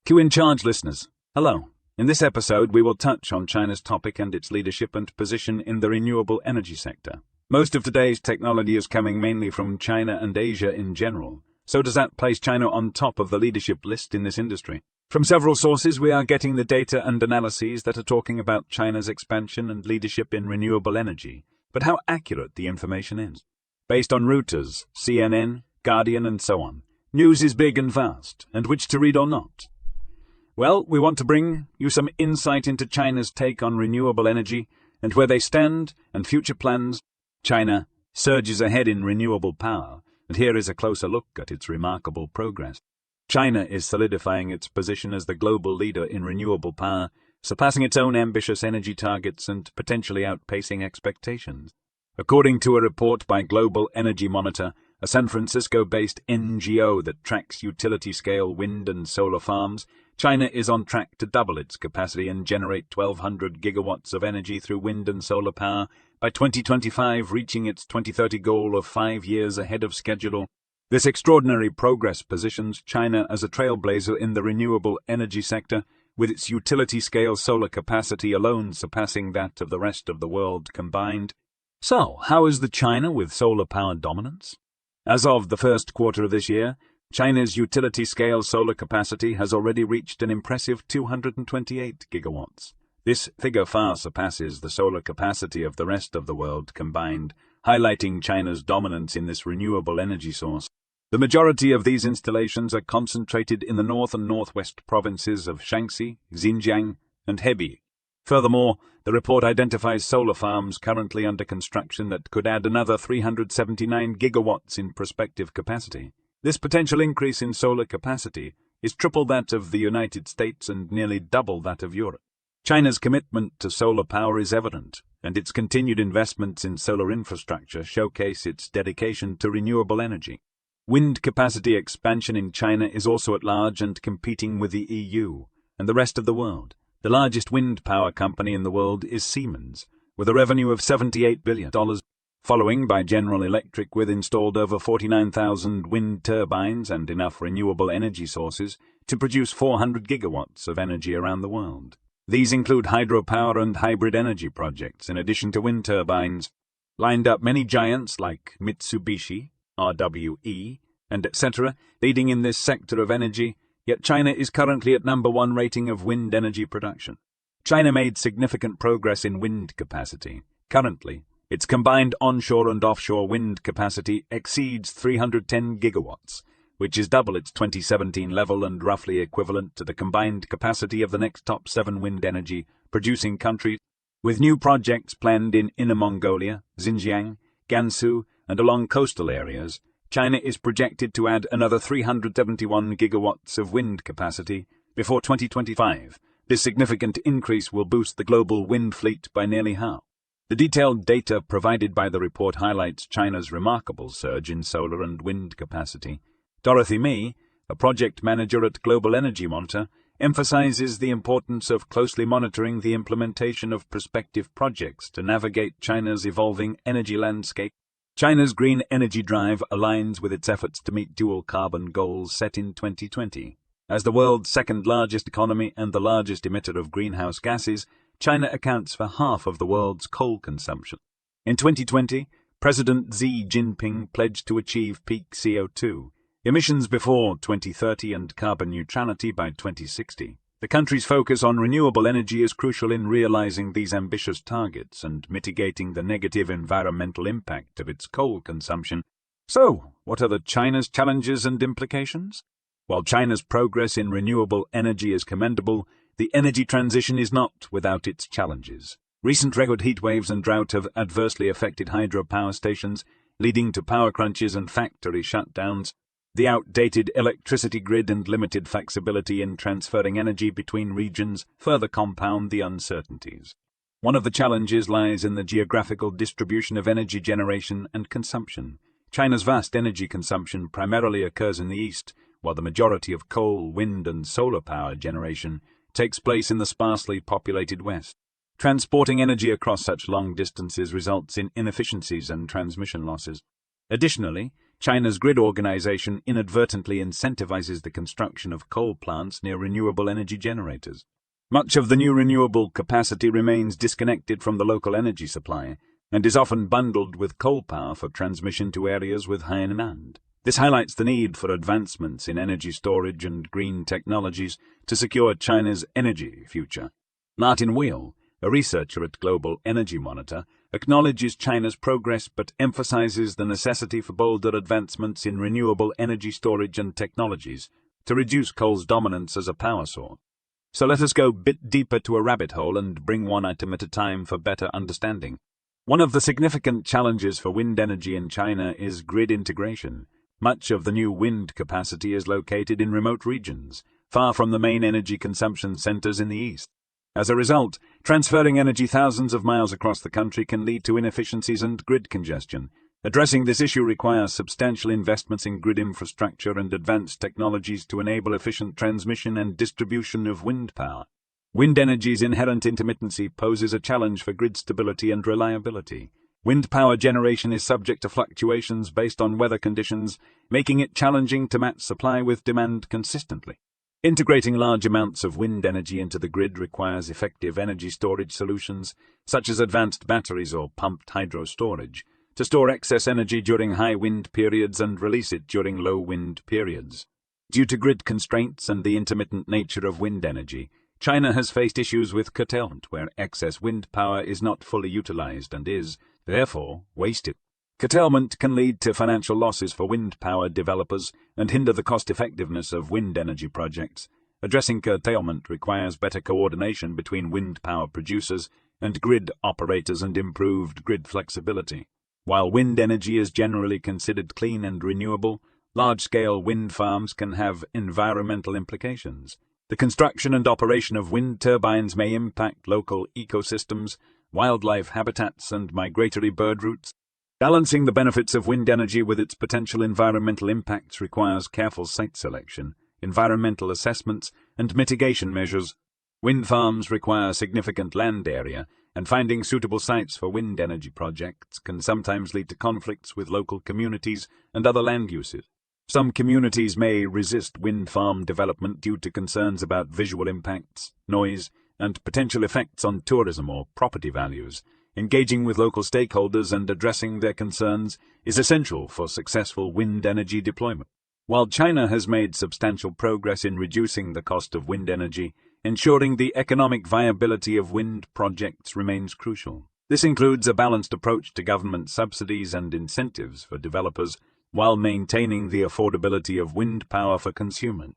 Q in charge listeners, hello. In this episode, we will touch on China's topic and its leadership and position in the renewable energy sector. Most of today's technology is coming mainly from China and Asia in general. So does that place China on top of the leadership list in this industry? From several sources, we are getting the data and analyses that are talking about China's expansion and leadership in renewable energy. But how accurate the information is? Based on Reuters, CNN, Guardian, and so on, news is big and vast, and which to read or not. Well, we want to bring you some insight into China's take on renewable energy and where they stand and future plans. China surges ahead in renewable power, and here is a closer look at its remarkable progress. China is solidifying its position as the global leader in renewable power, surpassing its own ambitious energy targets and potentially outpacing expectations. According to a report by Global Energy Monitor, a San Francisco-based NGO that tracks utility-scale wind and solar farms, China is on track to double its capacity and generate 1,200 gigawatts of energy through wind and solar power by 2025, reaching its 2030 goal of 5 years ahead of schedule. This extraordinary progress positions China as a trailblazer in the renewable energy sector, with its utility-scale solar capacity alone surpassing that of the rest of the world combined. So, how is the China with solar power dominance? As of the first quarter of this year, China's utility-scale solar capacity has already reached an impressive 228 gigawatts. This figure far surpasses the solar capacity of the rest of the world combined, highlighting China's dominance in this renewable energy source. The majority of these installations are concentrated in the north and northwest provinces of Shaanxi, Xinjiang, and Hebei. Furthermore, the report identifies solar farms currently under construction that could add another 379 gigawatts in prospective capacity. This potential increase in solar capacity is triple that of the United States and nearly double that of Europe. China's commitment to solar power is evident, and its continued investments in solar infrastructure showcase its dedication to renewable energy. Wind capacity expansion in China is also at large and competing with the EU and the rest of the world. The largest wind power company in the world is Siemens, with a revenue of $78 billion, following by General Electric with installed over 49,000 wind turbines and enough renewable energy sources to produce 400 gigawatts of energy around the world. These include hydropower and hybrid energy projects, in addition to wind turbines. Lined up many giants like Mitsubishi, RWE, and etc., leading in this sector of energy, yet China is currently at number 1 rating of wind energy production. China made significant progress in wind capacity. Currently, its combined onshore and offshore wind capacity exceeds 310 gigawatts, which is double its 2017 level and roughly equivalent to the combined capacity of the next top 7 wind energy producing countries. With new projects planned in Inner Mongolia, Xinjiang, Gansu, and along coastal areas, China is projected to add another 371 gigawatts of wind capacity before 2025. This significant increase will boost the global wind fleet by nearly half. The detailed data provided by the report highlights China's remarkable surge in solar and wind capacity. Dorothy Mee, a project manager at Global Energy Monitor, emphasizes the importance of closely monitoring the implementation of prospective projects to navigate China's evolving energy landscape. China's green energy drive aligns with its efforts to meet dual carbon goals set in 2020. As the world's second-largest economy and the largest emitter of greenhouse gases, China accounts for half of the world's coal consumption. In 2020, President Xi Jinping pledged to achieve peak CO2 emissions before 2030 and carbon neutrality by 2060. The country's focus on renewable energy is crucial in realizing these ambitious targets and mitigating the negative environmental impact of its coal consumption. So, what are China's challenges and implications? While China's progress in renewable energy is commendable, the energy transition is not without its challenges. Recent record heat waves and drought have adversely affected hydropower stations, leading to power crunches and factory shutdowns. The outdated electricity grid and limited flexibility in transferring energy between regions further compound the uncertainties. One of the challenges lies in the geographical distribution of energy generation and consumption. China's vast energy consumption primarily occurs in the east, while the majority of coal, wind, and solar power generation takes place in the sparsely populated west. Transporting energy across such long distances results in inefficiencies and transmission losses. Additionally, China's grid organization inadvertently incentivizes the construction of coal plants near renewable energy generators. Much of the new renewable capacity remains disconnected from the local energy supply and is often bundled with coal power for transmission to areas with high demand. This highlights the need for advancements in energy storage and green technologies to secure China's energy future. Martin Wheel, a researcher at Global Energy Monitor, acknowledges China's progress but emphasizes the necessity for bolder advancements in renewable energy storage and technologies to reduce coal's dominance as a power source. So let us go a bit deeper to a rabbit hole and bring one item at a time for better understanding. One of the significant challenges for wind energy in China is grid integration. Much of the new wind capacity is located in remote regions, far from the main energy consumption centers in the east. As a result, transferring energy thousands of miles across the country can lead to inefficiencies and grid congestion. Addressing this issue requires substantial investments in grid infrastructure and advanced technologies to enable efficient transmission and distribution of wind power. Wind energy's inherent intermittency poses a challenge for grid stability and reliability. Wind power generation is subject to fluctuations based on weather conditions, making it challenging to match supply with demand consistently. Integrating large amounts of wind energy into the grid requires effective energy storage solutions, such as advanced batteries or pumped hydro storage, to store excess energy during high wind periods and release it during low wind periods. Due to grid constraints and the intermittent nature of wind energy, China has faced issues with curtailment, where excess wind power is not fully utilized and is, therefore, wasted. Curtailment can lead to financial losses for wind power developers and hinder the cost-effectiveness of wind energy projects. Addressing curtailment requires better coordination between wind power producers and grid operators and improved grid flexibility. While wind energy is generally considered clean and renewable, large-scale wind farms can have environmental implications. The construction and operation of wind turbines may impact local ecosystems, wildlife habitats, and migratory bird routes. Balancing the benefits of wind energy with its potential environmental impacts requires careful site selection, environmental assessments, and mitigation measures. Wind farms require significant land area, and finding suitable sites for wind energy projects can sometimes lead to conflicts with local communities and other land uses. Some communities may resist wind farm development due to concerns about visual impacts, noise, and potential effects on tourism or property values. Engaging with local stakeholders and addressing their concerns is essential for successful wind energy deployment. While China has made substantial progress in reducing the cost of wind energy, ensuring the economic viability of wind projects remains crucial. This includes a balanced approach to government subsidies and incentives for developers, while maintaining the affordability of wind power for consumers.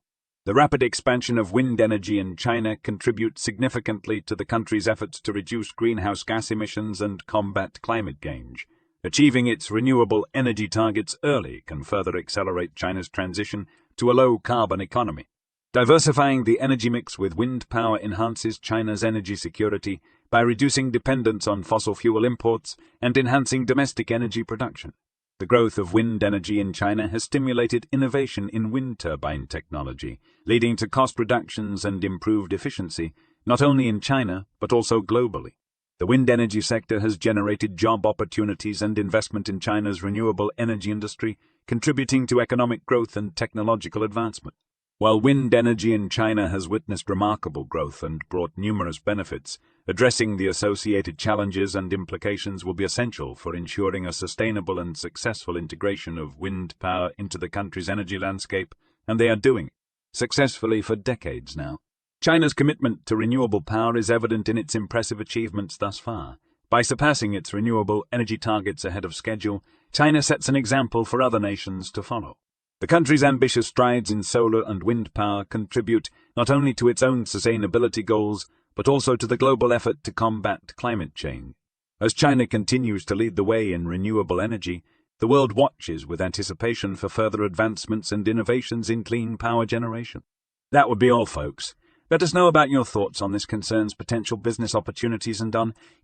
The rapid expansion of wind energy in China contributes significantly to the country's efforts to reduce greenhouse gas emissions and combat climate change. Achieving its renewable energy targets early can further accelerate China's transition to a low-carbon economy. Diversifying the energy mix with wind power enhances China's energy security by reducing dependence on fossil fuel imports and enhancing domestic energy production. The growth of wind energy in China has stimulated innovation in wind turbine technology, leading to cost reductions and improved efficiency, not only in China, but also globally. The wind energy sector has generated job opportunities and investment in China's renewable energy industry, contributing to economic growth and technological advancement. While wind energy in China has witnessed remarkable growth and brought numerous benefits, addressing the associated challenges and implications will be essential for ensuring a sustainable and successful integration of wind power into the country's energy landscape, and they are doing it successfully for decades now. China's commitment to renewable power is evident in its impressive achievements thus far. By surpassing its renewable energy targets ahead of schedule, China sets an example for other nations to follow. The country's ambitious strides in solar and wind power contribute not only to its own sustainability goals, but also to the global effort to combat climate change. As China continues to lead the way in renewable energy, the world watches with anticipation for further advancements and innovations in clean power generation. That would be all, folks. Let us know about your thoughts on this concern's potential business opportunities and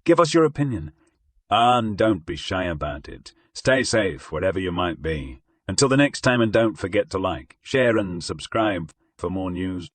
give us your opinion. And don't be shy about it. Stay safe wherever you might be. Until the next time, and don't forget to like, share and subscribe for more news.